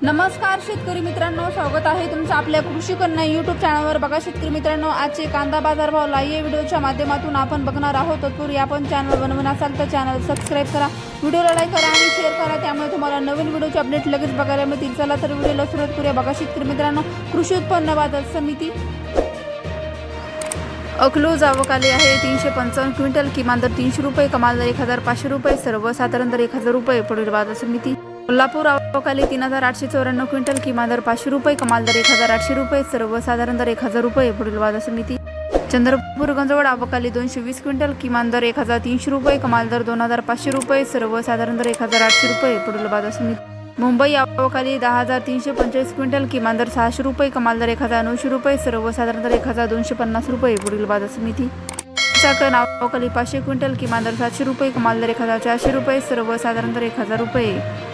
नमस्कार शेतकरी मित्रांनो, स्वागत आहे तुमचं आपल्या कृषी कन्या यूट्यूब चॅनलवर। बघा शेतकरी मित्रांनो, आजचे कांदा बाजार भाव लाईव्ह व्हिडिओच्या माध्यमातून आपण बघणार आहोत। तत्पूर्वी आपण चॅनल बनवून असाल तर चॅनल सबस्क्राइब करा, व्हिडिओला लाईक करा आणि शेअर करा, त्यामुळे तुम्हाला नवीन व्हिडिओचे अपडेट लगेच बघायला मिळतील। चला तर व्हिडिओला सुरुवात करूया। बघा शेतकरी मित्रांनो, कृषी उत्पन्न बाजार समिती अकलूज आवक आली आहे 355 क्विंटल, किमान दर 300 रुपये, कमाल दर 1500 रुपये, सर्वसाधारण दर 1000 रुपये। पुढील बाजार समिती कोल्हापूर आवक आली 3894 क्विंटल, किमान दर 500 रुपये, कमाल दर 1800 रुपये, सर्वसाधारण दर 1000 रुपये। पुढील बाजार समिती चंद्रपूर गंजवड आवक आली 220 क्विंटल, किमान दर 1300 रुपये, कमाल दर 2500 रुपये, सर्वसाधारण दर 1800 रुपये। पुढील बाजार समिती मुंबई आवक आली 10325 क्विंटल, किमान दर 600 रुपये, कमाल दर 1900 रुपये, सर्वसाधारण दर 1250 रुपये। पुढील बाजार समिती चाकण आवक आली 500 क्विंटल, किमान दर 700 रुपये, कमाल दर 1400 रुपये, सर्वसाधारण दर 1000 रुपये।